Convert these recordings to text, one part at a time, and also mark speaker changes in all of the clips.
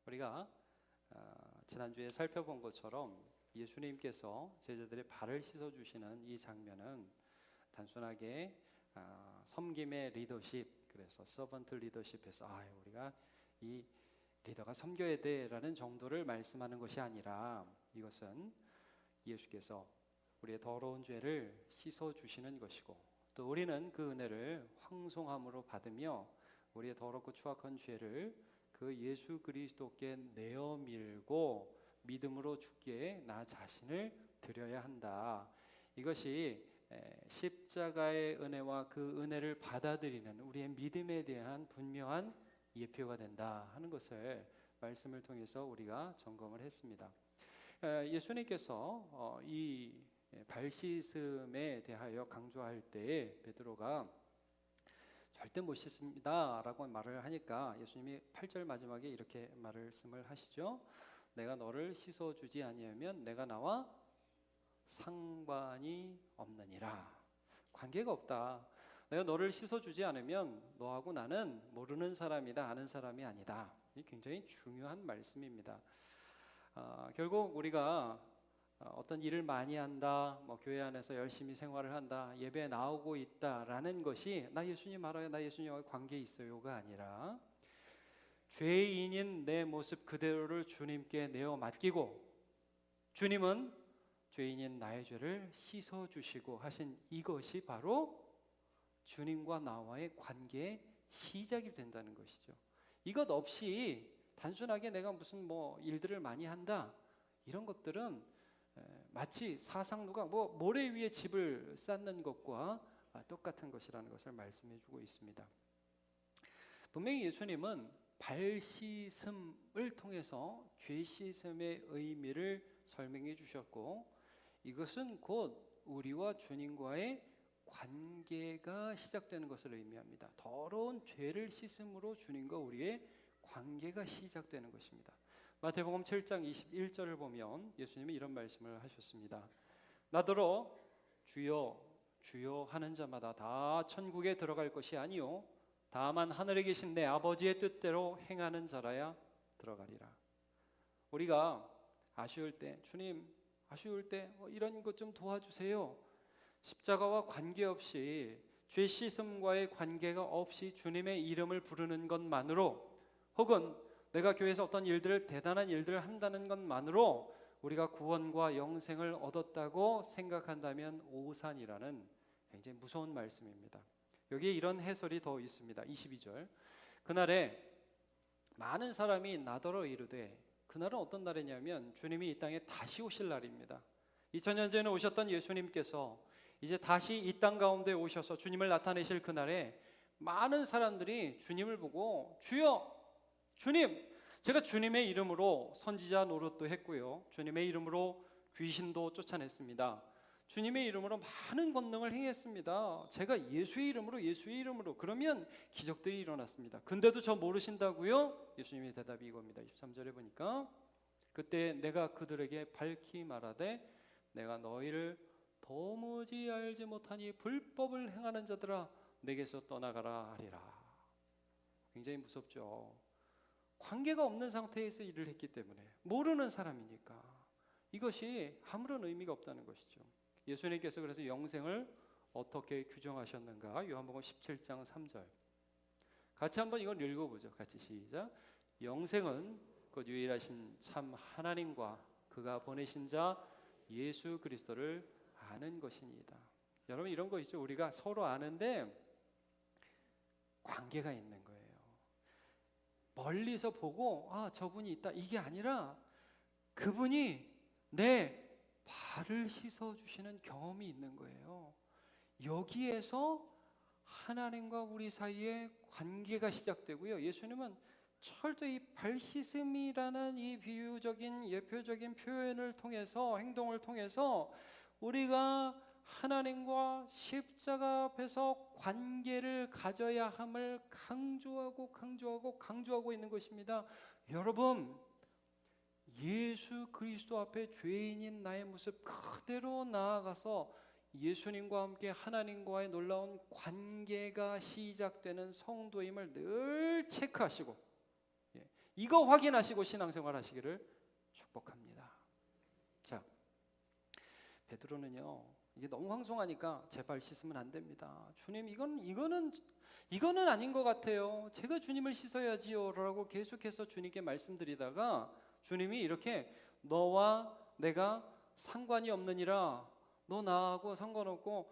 Speaker 1: 우리가 지난주에 살펴본 것처럼 예수님께서 제자들의 발을 씻어주시는 이 장면은 단순하게 섬김의 리더십, 그래서 서번트 리더십에서 우리가 이 리더가 섬겨야 돼라는 정도를 말씀하는 것이 아니라, 이것은 예수께서 우리의 더러운 죄를 씻어주시는 것이고, 또 우리는 그 은혜를 황송함으로 받으며 우리의 더럽고 추악한 죄를 그 예수 그리스도께 내어 밀고 믿음으로 주께 나 자신을 드려야 한다. 이것이 십자가의 은혜와 그 은혜를 받아들이는 우리의 믿음에 대한 분명한 예표가 된다 하는 것을 말씀을 통해서 우리가 점검을 했습니다. 예수님께서 이 발씻음에 대하여 강조할 때 베드로가 절대 못 씻습니다 라고 말을 하니까 예수님이 8절 마지막에 이렇게 말씀을 하시죠. 내가 너를 씻어주지 아니하면 내가 나와 상관이 없느니라. 관계가 없다. 내가 너를 씻어주지 않으면 너하고 나는 모르는 사람이다, 아는 사람이 아니다. 이 굉장히 중요한 말씀입니다. 결국 우리가 어떤 일을 많이 한다, 교회 안에서 열심히 생활을 한다, 예배에 나오고 있다라는 것이 나 예수님 알아요, 나 예수님과 관계 있어요가 아니라 죄인인 내 모습 그대로를 주님께 내어 맡기고 주님은 죄인인 나의 죄를 씻어주시고 하신 이것이 바로 주님과 나와의 관계의 시작이 된다는 것이죠. 이것 없이 단순하게 내가 무슨 일들을 많이 한다, 이런 것들은 마치 사상누가 모래 위에 집을 쌓는 것과 똑같은 것이라는 것을 말씀해 주고 있습니다. 분명히 예수님은 발 씻음을 통해서 죄 씻음의 의미를 설명해 주셨고, 이것은 곧 우리와 주님과의 관계가 시작되는 것을 의미합니다. 더러운 죄를 씻음으로 주님과 우리의 관계가 시작되는 것입니다. 마태복음 7장 21절을 보면 예수님이 이런 말씀을 하셨습니다. 나더러 주여 주여 하는 자마다 다 천국에 들어갈 것이 아니요 다만 하늘에 계신 내 아버지의 뜻대로 행하는 자라야 들어가리라. 우리가 아쉬울 때, 주님 아쉬울 때 이런 것 좀 도와주세요, 십자가와 관계없이 죄 씻음과의 관계가 없이 주님의 이름을 부르는 것만으로, 혹은 내가 교회에서 어떤 일들을, 대단한 일들을 한다는 것만으로 우리가 구원과 영생을 얻었다고 생각한다면 오산이라는 굉장히 무서운 말씀입니다. 여기에 이런 해설이 더 있습니다. 22절. 그날에 많은 사람이 나더러 이르되, 그날은 어떤 날이냐면 주님이 이 땅에 다시 오실 날입니다. 2000년 전에 오셨던 예수님께서 이제 다시 이 땅 가운데 오셔서 주님을 나타내실 그날에 많은 사람들이 주님을 보고 주여, 주님, 제가 주님의 이름으로 선지자 노릇도 했고요, 주님의 이름으로 귀신도 쫓아냈습니다, 주님의 이름으로 많은 권능을 행했습니다, 제가 예수의 이름으로 그러면 기적들이 일어났습니다. 근데도 저 모르신다고요? 예수님의 대답이 이겁니다. 23절에 보니까 그때 내가 그들에게 밝히 말하되 내가 너희를 도무지 알지 못하니 불법을 행하는 자들아 내게서 떠나가라 하리라. 굉장히 무섭죠. 관계가 없는 상태에서 일을 했기 때문에, 모르는 사람이니까 이것이 아무런 의미가 없다는 것이죠. 예수님께서 그래서 영생을 어떻게 규정하셨는가? 요한복음 17장 3절 같이 한번 이걸 읽어보죠. 같이 시작. 영생은 곧 유일하신 참 하나님과 그가 보내신 자 예수 그리스도를 아는 것이니이다. 여러분, 이런 거 있죠. 우리가 서로 아는데 관계가 있는 거예요. 멀리서 보고 저분이 있다, 이게 아니라 그분이 내 발을 씻어주시는 경험이 있는 거예요. 여기에서 하나님과 우리 사이에 관계가 시작되고요, 예수님은 철저히 발 씻음이라는 이 비유적인 예표적인 표현을 통해서, 행동을 통해서 우리가 하나님과 십자가 앞에서 관계를 가져야 함을 강조하고 있는 것입니다. 여러분, 예수 그리스도 앞에 죄인인 나의 모습 그대로 나아가서 예수님과 함께 하나님과의 놀라운 관계가 시작되는 성도임을 늘 체크하시고, 이거 확인하시고 신앙생활 하시기를 축복합니다. 자, 베드로는요, 이게 너무 황송하니까 제발 씻으면 안 됩니다. 주님, 이거는 아닌 것 같아요. 제가 주님을 씻어야지요 라고 계속해서 주님께 말씀드리다가 주님이 이렇게 너와 내가 상관이 없느니라, 너 나하고 상관없고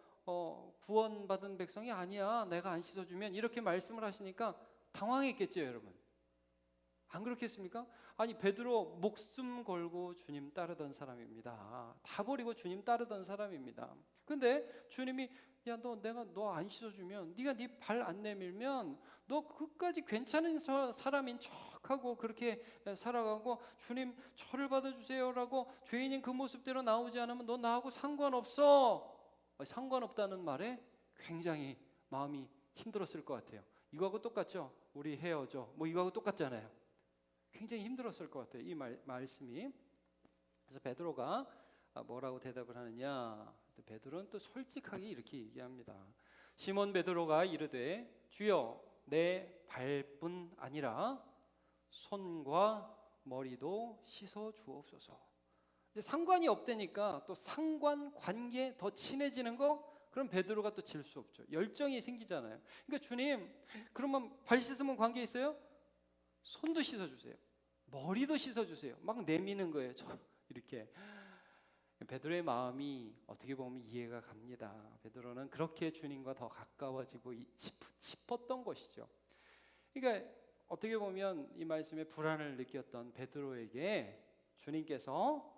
Speaker 1: 구원받은 백성이 아니야, 내가 안 씻어주면, 이렇게 말씀을 하시니까 당황했겠죠, 여러분. 안 그렇겠습니까? 아니, 베드로 목숨 걸고 주님 따르던 사람입니다. 다 버리고 주님 따르던 사람입니다. 근데 주님이 야, 내가 너 안 씻어주면, 네가 네 발 안 내밀면 너 끝까지 괜찮은 사람인 척하고 그렇게 살아가고 주님 저를 받아주세요라고 죄인인 그 모습대로 나오지 않으면 너 나하고 상관없어. 상관없다는 말에 굉장히 마음이 힘들었을 것 같아요. 이거하고 똑같죠? 우리 헤어져, 뭐 이거하고 똑같잖아요. 굉장히 힘들었을 것 같아요, 이 말씀이. 그래서 베드로가 뭐라고 대답을 하느냐, 베드로는 또 솔직하게 이렇게 얘기합니다. 시몬 베드로가 이르되 주여, 내 발뿐 아니라 손과 머리도 씻어 주옵소서. 이제 상관이 없다니까 또 상관 관계 더 친해지는 거, 그럼 베드로가 또 질 수 없죠. 열정이 생기잖아요. 그러니까 주님, 그러면 발 씻으면 관계 있어요? 손도 씻어주세요, 머리도 씻어주세요. 막 내미는 거예요, 이렇게. 베드로의 마음이 어떻게 보면 이해가 갑니다. 베드로는 그렇게 주님과 더 가까워지고 싶었던 것이죠. 그러니까 어떻게 보면 이 말씀에 불안을 느꼈던 베드로에게 주님께서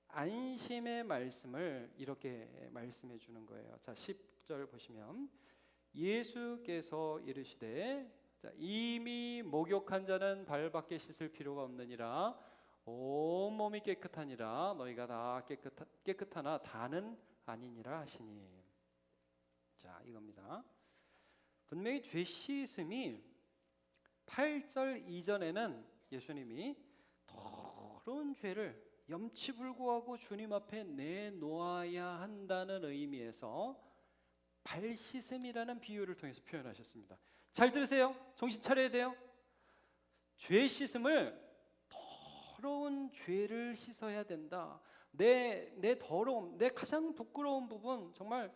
Speaker 1: 안심의 말씀을 이렇게 말씀해 주는 거예요. 자, 10절 보시면 예수께서 이르시되 이미 목욕한 자는 발밖에 씻을 필요가 없느니라 온몸이 깨끗하니라 너희가 다 깨끗하나 다는 아니니라 하시니. 자, 이겁니다. 분명히 죄 씻음이 8절 이전에는 예수님이 더러운 죄를 염치불구하고 주님 앞에 내놓아야 한다는 의미에서 발 씻음이라는 비유를 통해서 표현하셨습니다. 잘 들으세요. 정신 차려야 돼요. 죄 씻음을 더러운 죄를 씻어야 된다. 내 더러움, 내 가장 부끄러운 부분, 정말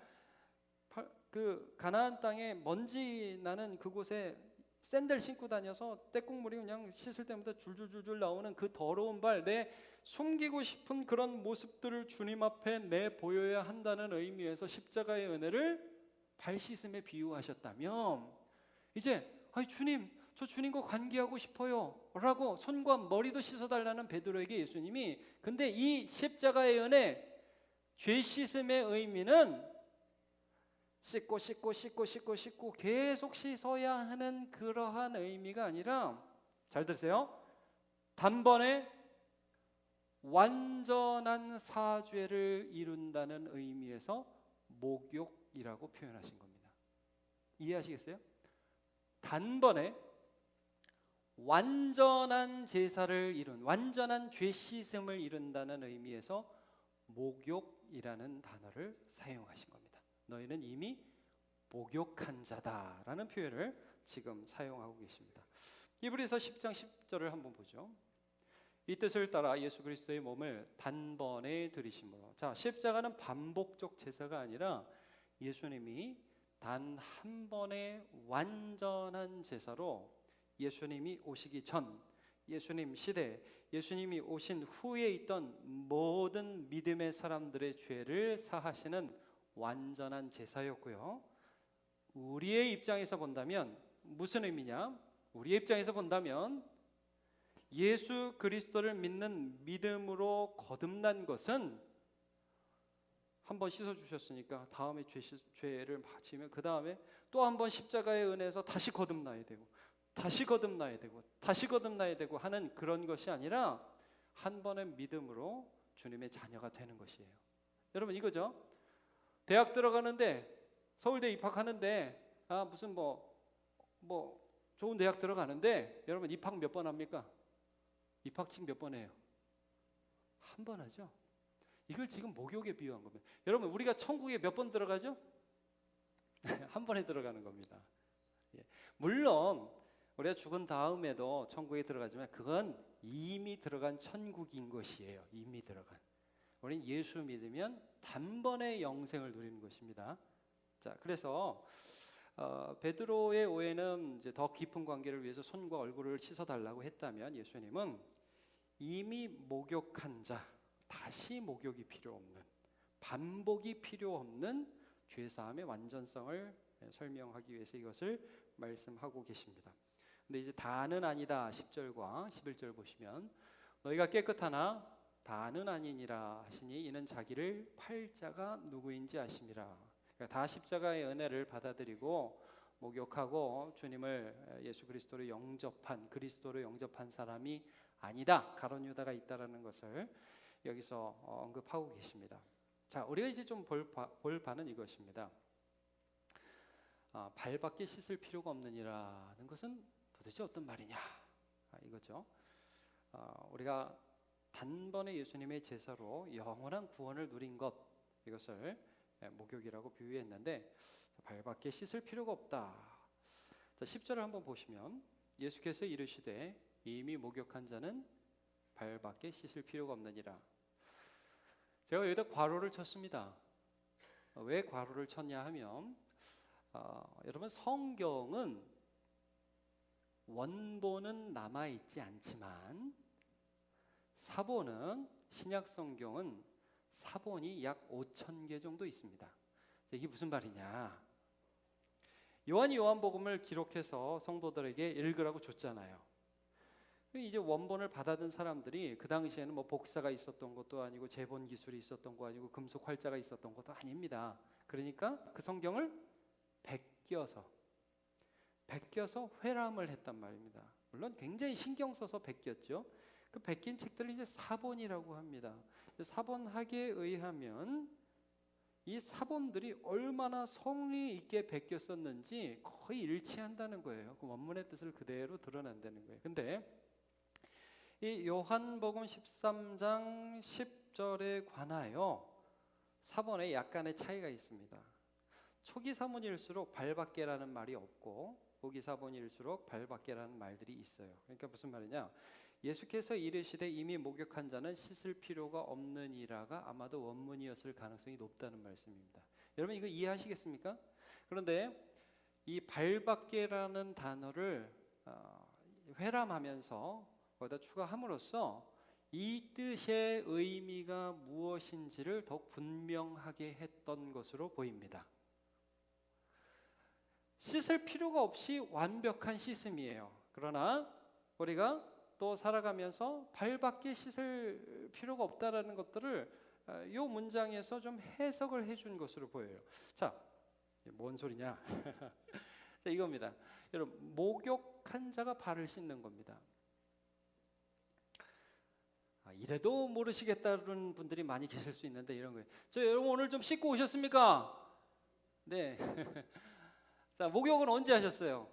Speaker 1: 그 가나안 땅에 먼지 나는 그곳에 샌들 신고 다녀서 떼국물이 그냥 씻을 때마다 줄줄줄줄 나오는 그 더러운 발, 내 숨기고 싶은 그런 모습들을 주님 앞에 내보여야 한다는 의미에서 십자가의 은혜를 발 씻음에 비유하셨다면, 이제 주님, 저 주님과 관계하고 싶어요 라고 손과 머리도 씻어달라는 베드로에게 예수님이, 근데 이 십자가의 은혜, 죄 씻음의 의미는 씻고 계속 씻어야 하는 그러한 의미가 아니라, 잘 들으세요, 단번에 완전한 사죄를 이룬다는 의미에서 목욕이라고 표현하신 겁니다. 이해하시겠어요? 단번에 완전한 제사를 이룬, 완전한 죄 씻음을 이룬다는 의미에서 목욕이라는 단어를 사용하신 겁니다. 너희는 이미 목욕한 자다라는 표현을 지금 사용하고 계십니다. 히브리서 10장 10절을 한번 보죠. 이 뜻을 따라 예수 그리스도의 몸을 단번에 들이심으로. 자, 십자가는 반복적 제사가 아니라 예수님이 단 한 번의 완전한 제사로 예수님이 오시기 전, 예수님 시대, 예수님이 오신 후에 있던 모든 믿음의 사람들의 죄를 사하시는 완전한 제사였고요. 우리의 입장에서 본다면 무슨 의미냐? 우리의 입장에서 본다면 예수 그리스도를 믿는 믿음으로 거듭난 것은 한 번 씻어주셨으니까 다음에 죄를 지으면 그 다음에 또 한 번 십자가의 은혜에서 다시 거듭나야 되고 다시 거듭나야 되고 다시 거듭나야 되고 하는 그런 것이 아니라 한 번의 믿음으로 주님의 자녀가 되는 것이에요. 여러분, 이거죠. 대학 들어가는데, 서울대 입학하는데, 무슨 뭐 좋은 대학 들어가는데, 여러분 입학 몇 번 합니까? 입학식 몇 번 해요? 한 번 하죠. 이걸 지금 목욕에 비유한 겁니다. 여러분, 우리가 천국에 몇 번 들어가죠? 한 번에 들어가는 겁니다. 물론 우리가 죽은 다음에도 천국에 들어가지만 그건 이미 들어간 천국인 것이에요. 이미 들어간. 우리는 예수 믿으면 단번에 영생을 누리는 것입니다. 자, 그래서 베드로의 오해는 이제 더 깊은 관계를 위해서 손과 얼굴을 씻어달라고 했다면 예수님은 이미 목욕한 자, 다시 목욕이 필요 없는, 반복이 필요 없는 죄사함의 완전성을 설명하기 위해서 이것을 말씀하고 계십니다. 근데 이제 다는 아니다 10절과 11절 보시면 너희가 깨끗하나 다는 아니니라 하시니 이는 자기를 팔 자가 누구인지 아심이라. 그러니까 다 십자가의 은혜를 받아들이고 목욕하고 주님을 예수 그리스도로 영접한 그리스도로 영접한 사람이 아니다. 가룟 유다가 있다라는 것을 여기서 언급하고 계십니다. 자, 우리가 이제 좀 볼 바는 이것입니다. 발밖에 씻을 필요가 없느니라는 것은 도대체 어떤 말이냐 이거죠. 우리가 단번에 예수님의 제사로 영원한 구원을 누린 것, 이것을 목욕이라고 비유했는데 발밖에 씻을 필요가 없다. 자, 10절을 한번 보시면 예수께서 이르시되 이미 목욕한 자는 발밖에 씻을 필요가 없느니라. 제가 여기다 괄호를 쳤습니다. 왜 괄호를 쳤냐 하면 여러분, 성경은 원본은 남아있지 않지만 사본은, 신약 성경은 사본이 약 5,000개 정도 있습니다. 이게 무슨 말이냐? 요한이 요한복음을 기록해서 성도들에게 읽으라고 줬잖아요. 이제 원본을 받아든 사람들이 그 당시에는 뭐 복사가 있었던 것도 아니고 재본 기술이 있었던 거 아니고 금속 활자가 있었던 것도 아닙니다. 그러니까 그 성경을 베껴서 회람을 했단 말입니다. 물론 굉장히 신경 써서 베꼈죠. 그 베낀 책들을 이제 사본이라고 합니다. 사본학에 의하면 이 사본들이 얼마나 성의 있게 베꼈었는지 거의 일치한다는 거예요. 그 원문의 뜻을 그대로 드러낸다는 거예요. 근데 이 요한복음 13장 10절에 관하여 사본에 약간의 차이가 있습니다. 초기 사본일수록 발밖에라는 말이 없고 후기 사본일수록 발밖에라는 말들이 있어요. 그러니까 무슨 말이냐? 예수께서 이르시되 이미 목욕한 자는 씻을 필요가 없느니라가 아마도 원문이었을 가능성이 높다는 말씀입니다. 여러분, 이거 이해하시겠습니까? 그런데 이 발밖에라는 단어를 회람하면서 거기다 추가함으로써 이 뜻의 의미가 무엇인지를 더욱 분명하게 했던 것으로 보입니다. 씻을 필요가 없이 완벽한 씻음이에요. 그러나 우리가 또 살아가면서 발밖에 씻을 필요가 없다라는 것들을 이 문장에서 좀 해석을 해준 것으로 보여요. 자, 뭔 소리냐? 자, 이겁니다. 여러분, 목욕한 자가 발을 씻는 겁니다. 이래도 모르시겠다는 분들이 많이 계실 수 있는데 이런 거예요. 여러분 오늘 좀 씻고 오셨습니까? 네. 자, 목욕은 언제 하셨어요?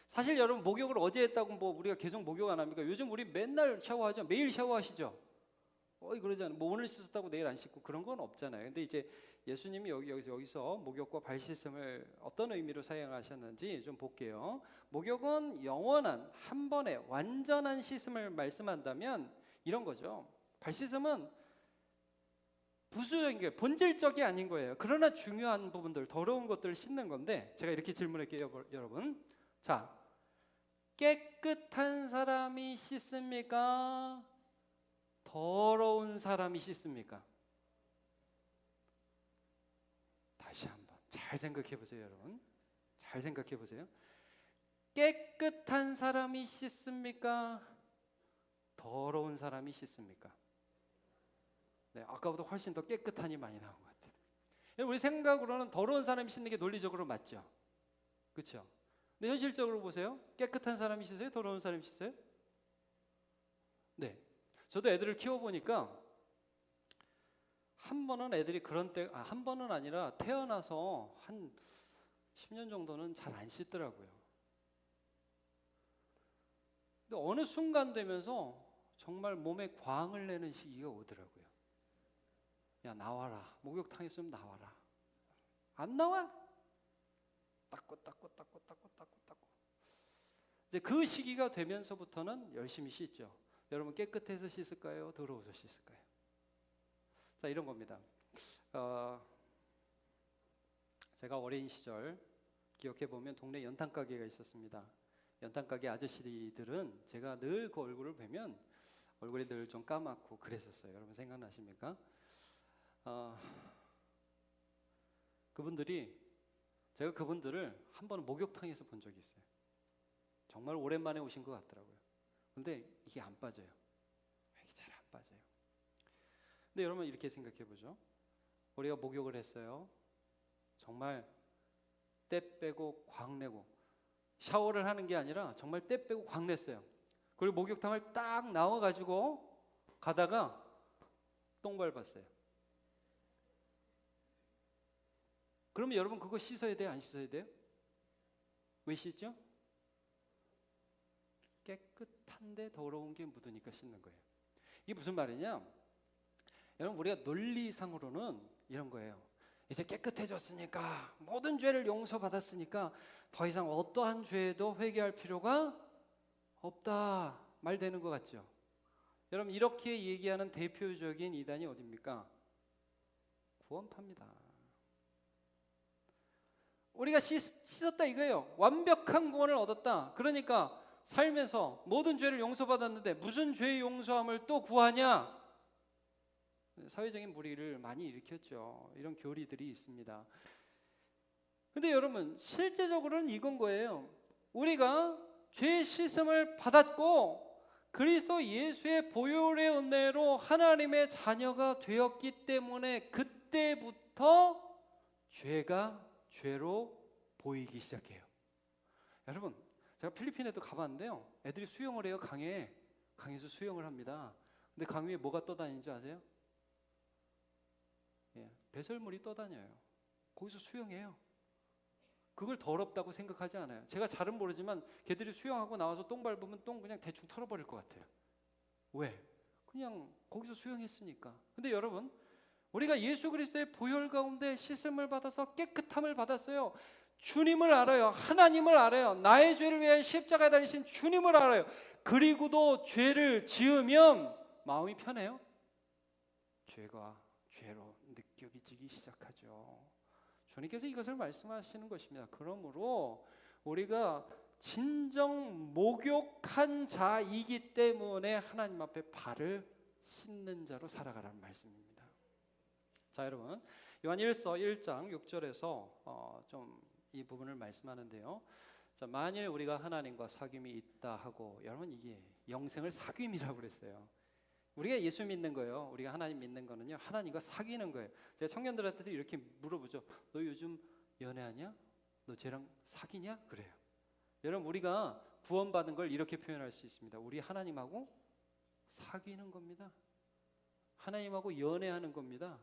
Speaker 1: 사실 여러분, 목욕을 어제 했다고 뭐 우리가 계속 목욕 안 합니까? 요즘 우리 맨날 샤워하죠. 매일 샤워하시죠. 그러잖아요. 뭐 오늘 씻었다고 내일 안 씻고 그런 건 없잖아요. 근데 이제 예수님이 여기서 목욕과 발 씻음을 어떤 의미로 사용하셨는지 좀 볼게요. 목욕은 영원한 한 번의 완전한 씻음을 말씀한다면 이런 거죠. 발 씻음은 부수적인 게 본질적이 아닌 거예요. 그러나 중요한 부분들, 더러운 것들을 씻는 건데, 제가 이렇게 질문할게요, 여러분. 자, 깨끗한 사람이 씻습니까? 더러운 사람이 씻습니까? 다시 한번 잘 생각해 보세요, 여러분. 잘 생각해 보세요. 깨끗한 사람이 씻습니까? 더러운 사람이 씻습니까? 네, 아까보다 훨씬 더 깨끗하니 많이 나온 것 같아요. 우리 생각으로는 더러운 사람이 씻는 게 논리적으로 맞죠? 그렇죠? 근데 현실적으로 보세요. 깨끗한 사람이 씻어요? 더러운 사람이 씻어요? 네, 저도 애들을 키워보니까 한 번은 애들이 그런 때, 한 번은 아니라 태어나서 한 10년 정도는 잘 안 씻더라고요. 근데 어느 순간 되면서 정말 몸에 광을 내는 시기가 오더라고요. 야, 나와라. 목욕탕에 좀 나와라. 안 나와? 닦고. 이제 그 시기가 되면서부터는 열심히 씻죠. 여러분 깨끗해서 씻을까요? 더러워서 씻을까요? 자, 이런 겁니다. 제가 어린 시절 기억해 보면 동네 연탄 가게가 있었습니다. 연탄 가게 아저씨들은 제가 늘 그 얼굴을 뵈면 얼굴이 늘 좀 까맣고 그랬었어요. 여러분 생각나십니까? 제가 그분들을 한 번은 목욕탕에서 본 적이 있어요. 정말 오랜만에 오신 것 같더라고요. 근데 이게 안 빠져요. 이게 잘 안 빠져요. 근데 여러분 이렇게 생각해 보죠. 우리가 목욕을 했어요. 정말 때 빼고 광 내고 샤워를 하는 게 아니라 정말 때 빼고 광 냈어요. 그리고 목욕탕을 딱 나와가지고 가다가 똥 밟았어요. 그러면 여러분 그거 씻어야 돼요? 안 씻어야 돼요? 왜 씻죠? 깨끗한데 더러운 게 묻으니까 씻는 거예요. 이게 무슨 말이냐? 여러분 우리가 논리상으로는 이런 거예요. 이제 깨끗해졌으니까 모든 죄를 용서받았으니까 더 이상 어떠한 죄에도 회개할 필요가 없다 말 되는 것 같죠? 여러분 이렇게 얘기하는 대표적인 이단이 어디입니까? 구원파입니다. 우리가 씻었다 이거예요. 완벽한 구원을 얻었다. 그러니까 삶에서 모든 죄를 용서받았는데 무슨 죄 용서함을 또 구하냐? 사회적인 불의를 많이 일으켰죠. 이런 교리들이 있습니다. 근데 여러분 실제적으로는 이건 거예요. 우리가 죄 씻음을 받았고 그리스도 예수의 보혈의 은혜로 하나님의 자녀가 되었기 때문에 그때부터 죄가 죄로 보이기 시작해요. 여러분 제가 필리핀에도 가봤는데요. 애들이 수영을 해요. 강에서 수영을 합니다. 근데 강 위에 뭐가 떠다니는지 아세요? 배설물이 떠다녀요. 거기서 수영해요. 그걸 더럽다고 생각하지 않아요. 제가 잘은 모르지만 걔들이 수영하고 나와서 똥 밟으면 똥 그냥 대충 털어버릴 것 같아요. 왜? 그냥 거기서 수영했으니까. 근데 여러분 우리가 예수 그리스도의 보혈 가운데 씻음을 받아서 깨끗함을 받았어요. 주님을 알아요. 하나님을 알아요. 나의 죄를 위해 십자가에 달리신 주님을 알아요. 그리고도 죄를 지으면 마음이 편해요? 죄가 죄로 느껴지기 시작하죠. 주님께서 이것을 말씀하시는 것입니다. 그러므로 우리가 진정 목욕한 자이기 때문에 하나님 앞에 발을 씻는 자로 살아가라는 말씀입니다. 자, 여러분 요한 1서 1장 6절에서 좀 이 부분을 말씀하는데요. 자, 만일 우리가 하나님과 사귐이 있다 하고, 여러분 이게 영생을 사귐이라고 그랬어요. 우리가 예수 믿는 거예요. 우리가 하나님 믿는 거는요, 하나님과 사귀는 거예요. 제가 청년들한테도 이렇게 물어보죠. 너 요즘 연애하냐? 너 쟤랑 사귀냐? 그래요. 여러분 우리가 구원받은 걸 이렇게 표현할 수 있습니다. 우리 하나님하고 사귀는 겁니다. 하나님하고 연애하는 겁니다.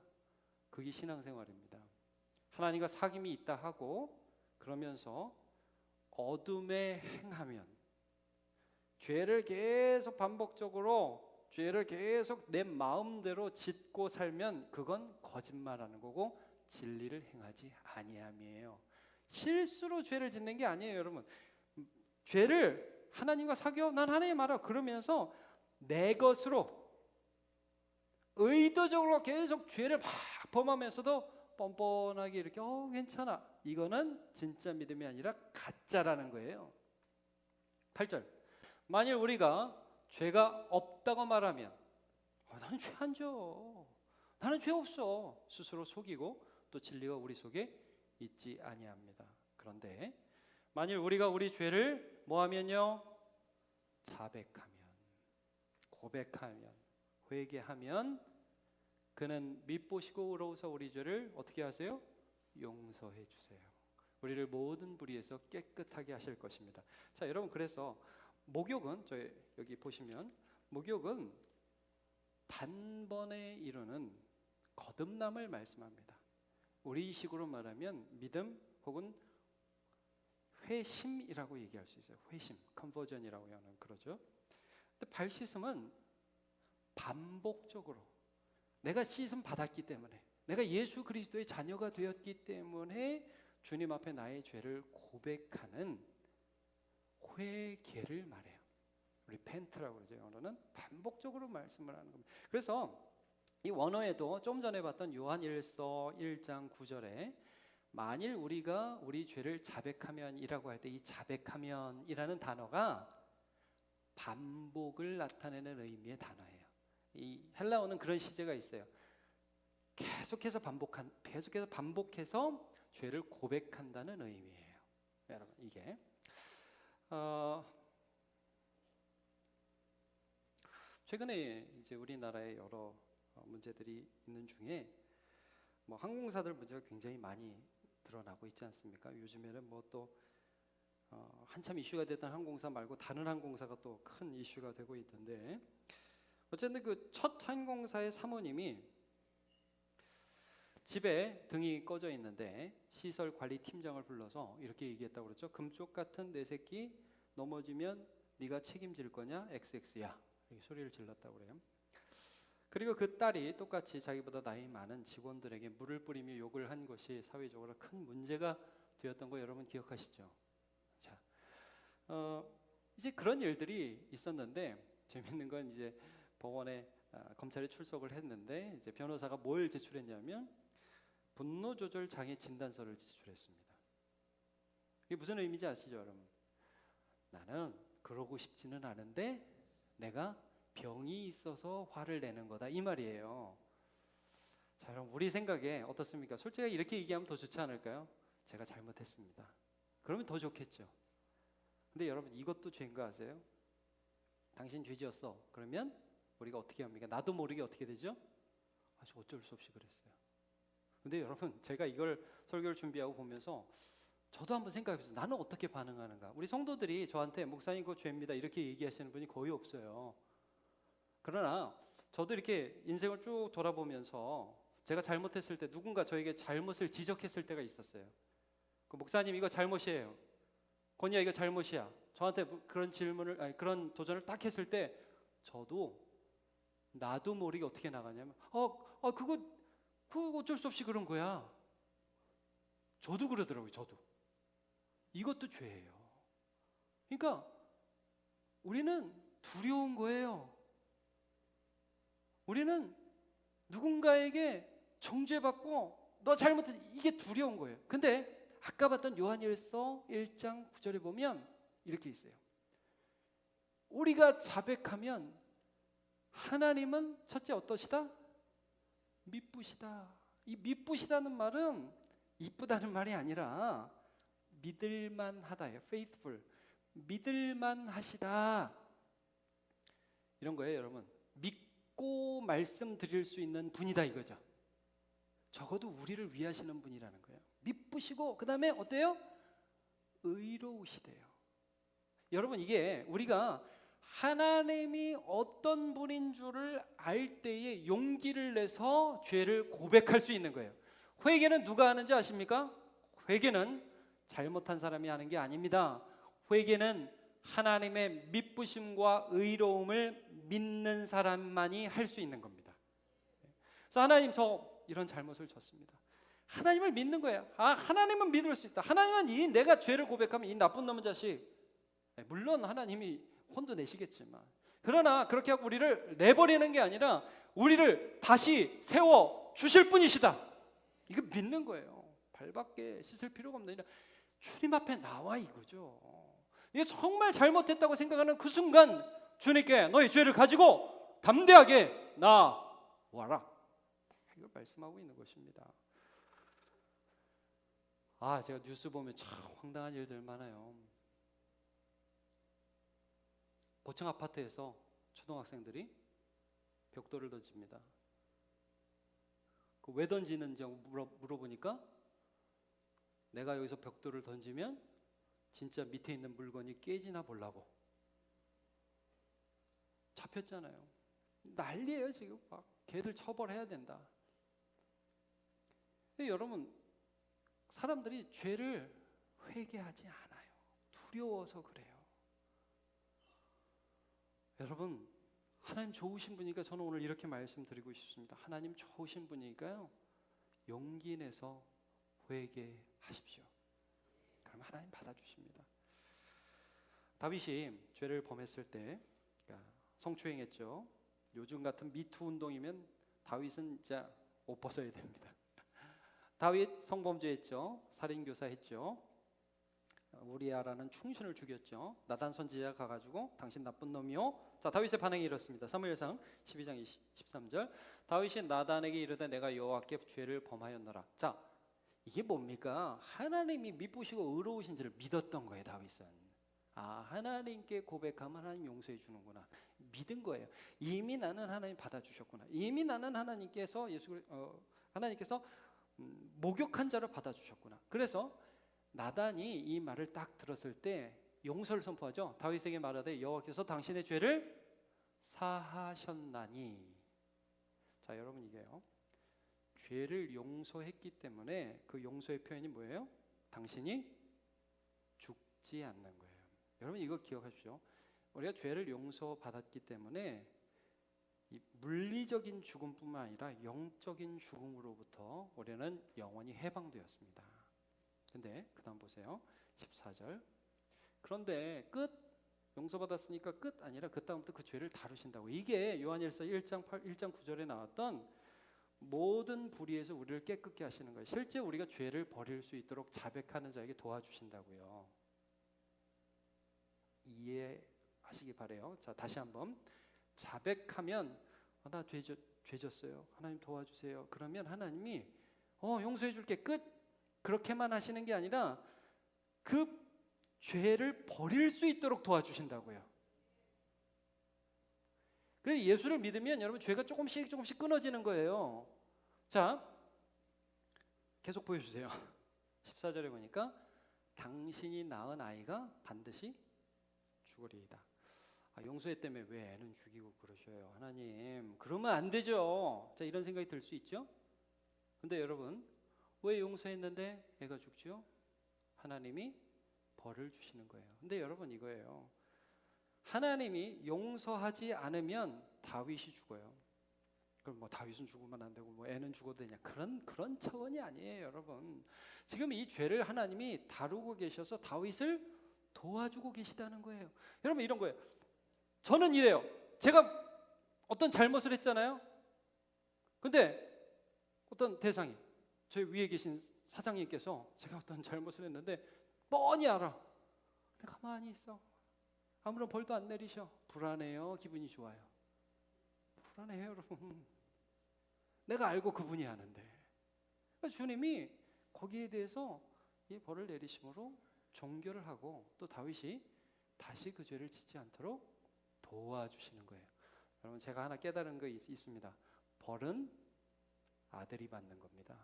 Speaker 1: 그게 신앙생활입니다. 하나님과 사귐이 있다 하고 그러면서 어둠에 행하면, 죄를 계속 반복적으로 죄를 계속 내 마음대로 짓고 살면 그건 거짓말하는 거고 진리를 행하지 아니함이에요. 실수로 죄를 짓는 게 아니에요, 여러분. 죄를 하나님과 사귀어, 난 하나님 알아 그러면서 내 것으로 의도적으로 계속 죄를 막 범하면서도 뻔뻔하게 이렇게 괜찮아, 이거는 진짜 믿음이 아니라 가짜라는 거예요. 8절, 만일 우리가 죄가 없다고 말하면 나는 죄 안 져, 나는 죄 없어, 스스로 속이고 또 진리가 우리 속에 있지 아니합니다. 그런데 만일 우리가 우리 죄를 뭐하면요? 자백하면, 고백하면, 회개하면 그는 밉보시고 의로우사 우리 죄를 어떻게 하세요? 용서해 주세요. 우리를 모든 불의에서 깨끗하게 하실 것입니다. 자, 여러분 그래서 목욕은 저희 여기 보시면 목욕은 단번에 이루는 거듭남을 말씀합니다. 우리식으로 말하면 믿음 혹은 회심이라고 얘기할 수 있어요. 회심, 컨버전이라고 하는 그러죠. 근데 발 씻음은 반복적으로 내가 씻음 받았기 때문에, 내가 예수 그리스도의 자녀가 되었기 때문에 주님 앞에 나의 죄를 고백하는 회개를 말해요. repent라고 그러죠. 영어로는 반복적으로 말씀을 하는 겁니다. 그래서 이 원어에도 좀 전에 봤던 요한일서 1장 9절에 만일 우리가 우리 죄를 자백하면이라고 할 때 이 자백하면이라는 단어가 반복을 나타내는 의미의 단어예요. 이 헬라어는 그런 시제가 있어요. 계속해서 반복해서 죄를 고백한다는 의미예요. 여러분 이게 최근에 이제 우리나라에 여러 문제들이 있는 중에 뭐 항공사들 문제가 굉장히 많이 드러나고 있지 않습니까? 요즘에는 뭐 또 한참 이슈가 됐던 항공사 말고 다른 항공사가 또 큰 이슈가 되고 있던데, 어쨌든 그 첫 항공사의 사모님이 집에 등이 꺼져 있는데 시설 관리 팀장을 불러서 이렇게 얘기했다고 그랬죠. 금쪽 같은 내 새끼 넘어지면 네가 책임질 거냐? XX야. 이렇게 소리를 질렀다고 그래요. 그리고 그 딸이 똑같이 자기보다 나이 많은 직원들에게 물을 뿌리며 욕을 한 것이 사회적으로 큰 문제가 되었던 거 여러분 기억하시죠? 자, 이제 그런 일들이 있었는데 재밌는 건 이제 법원에 검찰에 출석을 했는데 이제 변호사가 뭘 제출했냐면 분노 조절 장애 진단서를 제출했습니다. 이게 무슨 의미인지 아시죠, 여러분? 나는 그러고 싶지는 않은데 내가 병이 있어서 화를 내는 거다 이 말이에요. 자, 여러분 우리 생각에 어떻습니까? 솔직히 이렇게 얘기하면 더 좋지 않을까요? 제가 잘못했습니다. 그러면 더 좋겠죠. 근데 여러분 이것도 죄인 거 아세요? 당신 죄지었어. 그러면 우리가 어떻게 합니까? 나도 모르게 어떻게 되죠? 아주 어쩔 수 없이 그랬어요. 근데 여러분 제가 이걸 설교를 준비하고 보면서 저도 한번 생각해봤어요. 나는 어떻게 반응하는가? 우리 성도들이 저한테 목사님 그거 죄입니다 이렇게 얘기하시는 분이 거의 없어요. 그러나 저도 이렇게 인생을 쭉 돌아보면서 제가 잘못했을 때 누군가 저에게 잘못을 지적했을 때가 있었어요. 그 목사님 이거 잘못이에요. 건이야 이거 잘못이야. 저한테 그런 질문을 그런 도전을 딱 했을 때 저도 나도 모르게 어떻게 나가냐면 그거 어쩔 수 없이 그런 거야. 저도 그러더라고요. 저도. 이것도 죄예요. 그러니까 우리는 두려운 거예요. 우리는 누군가에게 정죄받고 너 잘못했어 이게 두려운 거예요. 근데 아까 봤던 요한일서 1장 9절에 보면 이렇게 있어요. 우리가 자백하면 하나님은 첫째 어떠시다? 미쁘시다. 이 미쁘시다는 말은 이쁘다는 말이 아니라 믿을만하다예요. faithful. 믿을만하시다. 이런 거예요, 여러분. 믿고 말씀드릴 수 있는 분이다 이거죠. 적어도 우리를 위하시는 분이라는 거예요. 미쁘시고 그 다음에 어때요? 의로우시대요. 여러분 이게 우리가 하나님이 어떤 분인 줄을 알 때에 용기를 내서 죄를 고백할 수 있는 거예요. 회개는 누가 하는지 아십니까? 회개는 잘못한 사람이 하는 게 아닙니다. 회개는 하나님의 미쁘심과 의로움을 믿는 사람만이 할 수 있는 겁니다. 그래서 하나님 저 이런 잘못을 졌습니다. 하나님을 믿는 거예요. 하나님은 믿을 수 있다. 하나님은 내가 죄를 고백하면 이 나쁜 놈의 자식, 물론 하나님이 혼도 내시겠지만, 그러나 그렇게 하고 우리를 내버리는 게 아니라 우리를 다시 세워 주실 분이시다. 이거 믿는 거예요. 발밖에 씻을 필요가 없는 일이라 주님 앞에 나와 이거죠. 이게 정말 잘못했다고 생각하는 그 순간 주님께 너희 죄를 가지고 담대하게 나와라. 이걸 말씀하고 있는 것입니다. 제가 뉴스 보면 참 황당한 일들 많아요. 고층 아파트에서 초등학생들이 벽돌을 던집니다. 왜 던지는지 물어보니까 내가 여기서 벽돌을 던지면 진짜 밑에 있는 물건이 깨지나 보려고. 잡혔잖아요. 난리예요 지금. 막 걔들 처벌해야 된다. 근데 여러분 사람들이 죄를 회개하지 않아요. 두려워서 그래요. 여러분 하나님 좋으신 분이니까 저는 오늘 이렇게 말씀드리고 싶습니다. 하나님 좋으신 분이니까요 용기 내서 회개하십시오. 그럼 하나님 받아주십니다. 다윗이 죄를 범했을 때 그러니까 성추행했죠. 요즘 같은 미투 운동이면 다윗은 진짜 옷 벗어야 됩니다. 다윗 성범죄했죠. 살인교사했죠. 우리아라는 충신을 죽였죠. 나단 선지자 가가지고 당신 나쁜 놈이요. 자, 다윗의 반응이 이렇습니다. 사무엘상 12장 13절. 다윗이 나단에게 이르되 내가 여호와께 죄를 범하였노라. 자, 이게 뭡니까? 하나님이 미쁘시고 의로우신지를 믿었던 거예요. 다윗은. 아, 하나님께 고백하면 하나님 용서해 주는구나. 믿은 거예요. 이미 나는 하나님 받아주셨구나. 이미 나는 하나님께서 하나님께서 목욕한 자를 받아주셨구나. 그래서 나단이 이 말을 딱 들었을 때 용서를 선포하죠. 다윗에게 말하되 여호와께서 당신의 죄를 사하셨나니. 자, 여러분 이게요. 죄를 용서했기 때문에 그 용서의 표현이 뭐예요? 당신이 죽지 않는 거예요. 여러분 이거 기억하십시오. 우리가 죄를 용서받았기 때문에 이 물리적인 죽음뿐만 아니라 영적인 죽음으로부터 우리는 영원히 해방되었습니다. 근데 그 다음 보세요. 14절. 그런데 끝, 용서받았으니까 끝 아니라 그 다음부터 그 죄를 다루신다고. 이게 요한일서 1장 9절에 나왔던 모든 불의에서 우리를 깨끗게 하시는 거예요. 실제 우리가 죄를 버릴 수 있도록 자백하는 자에게 도와주신다고요. 이해하시기 바래요. 자, 다시 한번. 자백하면 나 죄졌어요. 하나님 도와주세요. 그러면 하나님이 용서해 줄게. 끝. 그렇게만 하시는 게 아니라 그 죄를 버릴 수 있도록 도와주신다고요. 그래서 예수를 믿으면 여러분 죄가 조금씩 끊어지는 거예요. 자, 계속 보여주세요. 14절에 보니까 당신이 낳은 아이가 반드시 죽으리이다. 용서했다며 왜 애는 죽이고 그러셔요? 하나님, 그러면 안 되죠. 자, 이런 생각이 들 수 있죠. 근데 여러분, 왜 용서했는데 애가 죽죠? 하나님이 벌을 주시는 거예요. 근데 여러분 이거예요. 하나님이 용서하지 않으면 다윗이 죽어요. 그럼 뭐 다윗은 죽으면 안 되고 뭐 애는 죽어도 되냐? 그런 차원이 아니에요, 여러분. 지금 이 죄를 하나님이 다루고 계셔서 다윗을 도와주고 계시다는 거예요. 여러분 이런 거예요. 저는 이래요. 제가 어떤 잘못을 했잖아요. 근데 어떤 대상이 저희 위에 계신 사장님께서 제가 어떤 잘못을 했는데 뻔히 알아. 근데 가만히 있어. 아무런 벌도 안 내리셔. 불안해요? 기분이 좋아요? 불안해요, 여러분. 내가 알고 그분이 하는데. 그러니까 주님이 거기에 대해서 이 벌을 내리심으로 종결을 하고 또 다윗이 다시 그 죄를 짓지 않도록 도와주시는 거예요. 여러분 제가 하나 깨달은 거 있습니다. 벌은 아들이 받는 겁니다.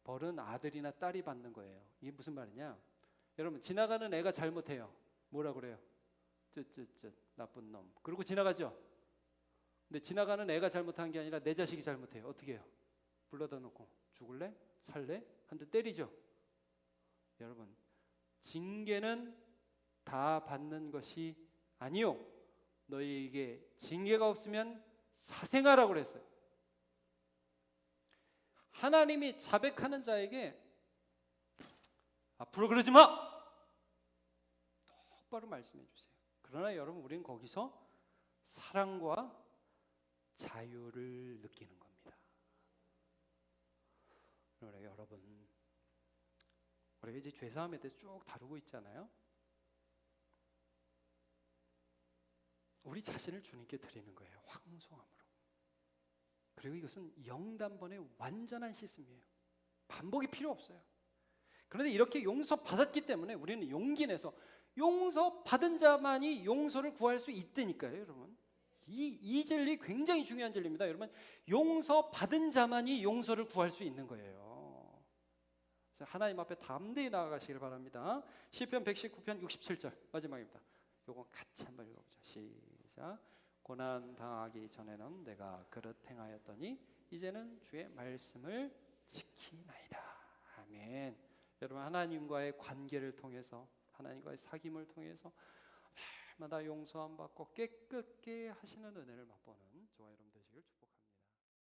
Speaker 1: 벌은 아들이나 딸이 받는 거예요. 이게 무슨 말이냐? 여러분 지나가는 애가 잘못해요. 뭐라 그래요? 쯧 나쁜 놈. 그러고 지나가죠. 근데 지나가는 애가 잘못한 게 아니라 내 자식이 잘못해요. 어떻게 해요? 불러다 놓고 죽을래? 살래? 한 대 때리죠. 여러분 징계는 다 받는 것이 아니요. 너희에게 징계가 없으면 사생하라고 그랬어요. 하나님이 자백하는 자에게 앞으로 그러지 마! 똑바로 말씀해 주세요. 그러나 여러분 우리는 거기서 사랑과 자유를 느끼는 겁니다. 그러나 여러분 우리가 이제 죄사함에 대해서 쭉 다루고 있잖아요. 우리 자신을 주님께 드리는 거예요. 황송함으로. 그리고 이것은 영단번의 완전한 씻음이에요. 반복이 필요 없어요. 그런데 이렇게 용서받았기 때문에 우리는 용기 내서 용서받은 자만이 용서를 구할 수 있다니까요, 여러분. 이 진리 굉장히 중요한 진리입니다. 여러분, 용서받은 자만이 용서를 구할 수 있는 거예요. 하나님 앞에 담대히 나아가시길 바랍니다. 시편 119편 67절 마지막입니다. 요거 같이 한번 읽어보죠. 시작. 고난 당하기 전에는 내가 그릇 행하였더니 이제는 주의 말씀을 지키나이다. 아멘. 여러분 하나님과의 관계를 통해서 하나님과의 사귐을 통해서 날마다 용서함 받고 깨끗게 하시는 은혜를 맛보는 저와 여러분